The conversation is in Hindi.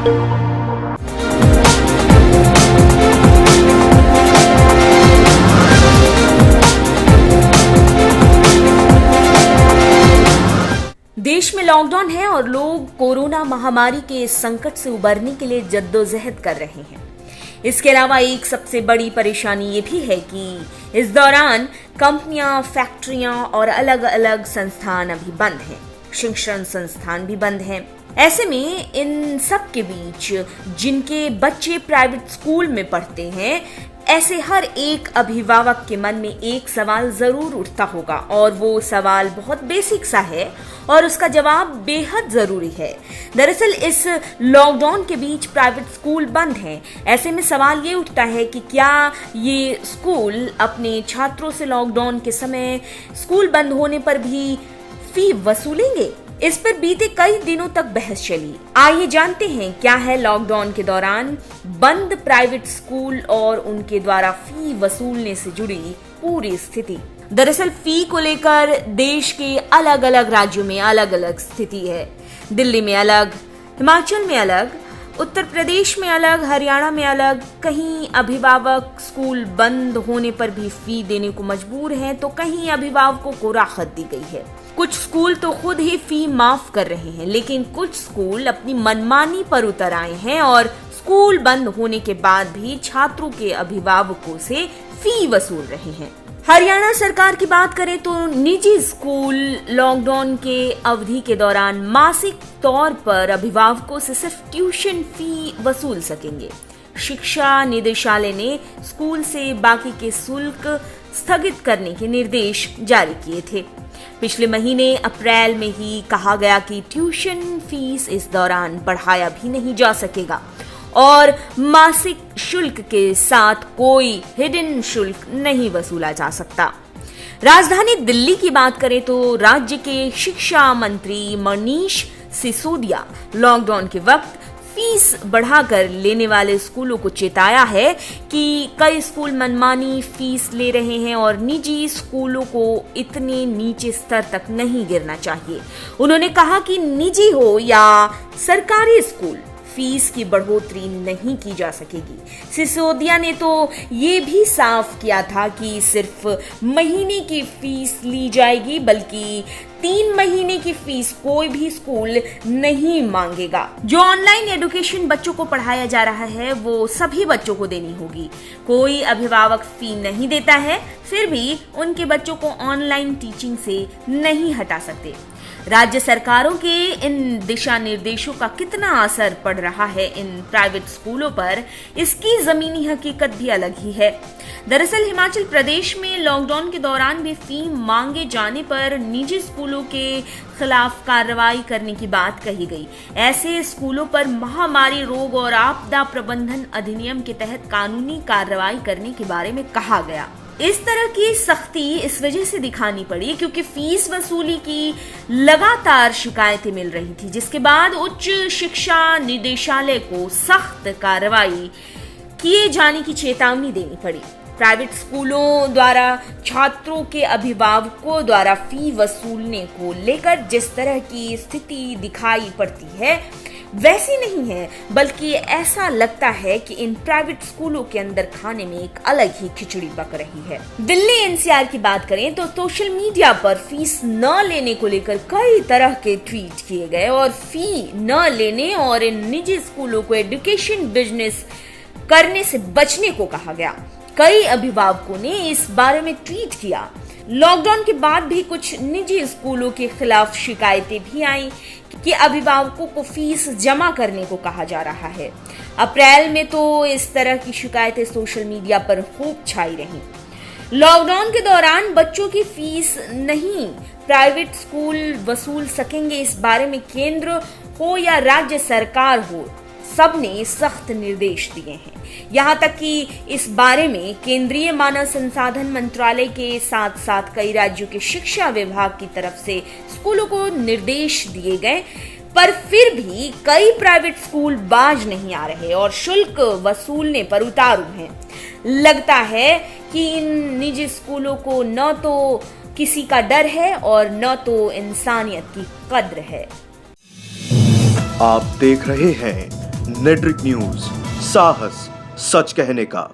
देश में लॉकडाउन है और लोग कोरोना महामारी के संकट से उबरने के लिए जद्दोजहद कर रहे हैं। इसके अलावा एक सबसे बड़ी परेशानी ये भी है कि इस दौरान कंपनियां, फैक्ट्रियां और अलग अलग संस्थान अभी बंद हैं। शिक्षण संस्थान भी बंद हैं। ऐसे में इन सब के बीच जिनके बच्चे प्राइवेट स्कूल में पढ़ते हैं, ऐसे हर एक अभिभावक के मन में एक सवाल जरूर उठता होगा और वो सवाल बहुत बेसिक सा है और उसका जवाब बेहद जरूरी है। दरअसल इस लॉकडाउन के बीच प्राइवेट स्कूल बंद हैं। ऐसे में सवाल ये उठता है कि क्या ये स्कूल अपने छात्रों से लॉकडाउन के समय स्कूल बंद होने पर भी फी वसूलेंगे? इस पर बीते कई दिनों तक बहस चली। आइए जानते हैं क्या है लॉकडाउन के दौरान बंद प्राइवेट स्कूल और उनके द्वारा फी वसूलने से जुड़ी पूरी स्थिति। दरअसल फी को लेकर देश के अलग अलग राज्यों में अलग अलग स्थिति है। दिल्ली में अलग, हिमाचल में अलग, उत्तर प्रदेश में अलग, हरियाणा में अलग। कहीं अभिभावक स्कूल बंद होने पर भी फी देने को मजबूर हैं, तो कहीं अभिभावकों को राहत दी गई है। कुछ स्कूल तो खुद ही फी माफ कर रहे हैं, लेकिन कुछ स्कूल अपनी मनमानी पर उतर आए हैं और स्कूल बंद होने के बाद भी छात्रों के अभिभावकों से फी वसूल रहे हैं। हरियाणा सरकार की बात करें तो निजी स्कूल लॉकडाउन के अवधि के दौरान मासिक तौर पर अभिभावकों से सिर्फ ट्यूशन फी वसूल सकेंगे। शिक्षा निदेशालय ने स्कूल से बाकी के शुल्क स्थगित करने के निर्देश जारी किए थे। पिछले महीने अप्रैल में ही कहा गया कि ट्यूशन फीस इस दौरान बढ़ाया भी नहीं जा सकेगा और मासिक शुल्क के साथ कोई हिडन शुल्क नहीं वसूला जा सकता। राजधानी दिल्ली की बात करें तो राज्य के शिक्षा मंत्री मनीष सिसोदिया लॉकडाउन के वक्त फीस बढ़ाकर लेने वाले स्कूलों को चेताया है कि कई स्कूल मनमानी फीस ले रहे हैं और निजी स्कूलों को इतने नीचे स्तर तक नहीं गिरना चाहिए। उन्होंने कहा कि निजी हो या सरकारी स्कूल, फीस की बढ़ोतरी नहीं की जा सकेगी। सिसोदिया ने तो ये भी साफ किया था कि सिर्फ महीने की फीस ली जाएगी, बल्कि 3 महीने की फीस कोई भी स्कूल नहीं मांगेगा। जो ऑनलाइन एजुकेशन बच्चों को पढ़ाया जा रहा है वो सभी बच्चों को देनी होगी। कोई अभिभावक फी नहीं देता है, फिर भी उनके बच्चों को ऑनलाइन टीचिंग से नहीं हटा सकते। राज्य सरकारों के इन दिशा निर्देशों का कितना असर पड़ रहा है इन प्राइवेट स्कूलों पर, इसकी जमीनी हकीकत भी अलग ही है। दरअसल हिमाचल प्रदेश में लॉकडाउन के दौरान भी फी मांगे जाने पर निजी स्कूलों के खिलाफ कार्रवाई करने की बात कही गई। ऐसे स्कूलों पर महामारी रोग और आपदा प्रबंधन अधिनियम के तहत कानूनी कार्रवाई करने के बारे में कहा गया। इस तरह की सख्ती इस वजह से दिखानी पड़ी क्योंकि फीस वसूली की लगातार शिकायतें मिल रही थी, जिसके बाद उच्च शिक्षा निदेशालय को सख्त कार्रवाई किए जाने की चेतावनी देनी पड़ी। प्राइवेट स्कूलों द्वारा छात्रों के अभिभावकों द्वारा फी वसूलने को लेकर जिस तरह की स्थिति दिखाई पड़ती है वैसी नहीं है, बल्कि ऐसा लगता है कि इन प्राइवेट स्कूलों के अंदर खाने में एक अलग ही खिचड़ी पक रही है। दिल्ली एनसीआर की बात करें तो सोशल मीडिया पर फीस न लेने को लेकर कई तरह के ट्वीट किए गए और फी न लेने और इन निजी स्कूलों को एजुकेशन बिजनेस करने से बचने को कहा गया। कई अभिभावकों ने इस बारे में ट्वीट किया। लॉकडाउन के बाद भी कुछ निजी स्कूलों के खिलाफ शिकायतें भी आई कि अभिभावकों को फीस जमा करने को कहा जा रहा है। अप्रैल में तो इस तरह की शिकायतें सोशल मीडिया पर खूब छाई रहीं। लॉकडाउन के दौरान बच्चों की फीस नहीं प्राइवेट स्कूल वसूल सकेंगे, इस बारे में केंद्र हो या राज्य सरकार हो, सबने सख्त निर्देश दिए हैं। यहाँ तक कि इस बारे में केंद्रीय मानव संसाधन मंत्रालय के साथ साथ कई राज्यों के शिक्षा विभाग की तरफ से स्कूलों को निर्देश दिए गए, पर फिर भी कई प्राइवेट स्कूल बाज नहीं आ रहे और शुल्क वसूलने पर उतारू हैं। लगता है कि इन निजी स्कूलों को न तो किसी का डर है और न तो इंसानियत की कद्र है। आप देख रहे हैं नेट्रिक न्यूज, साहस सच कहने का।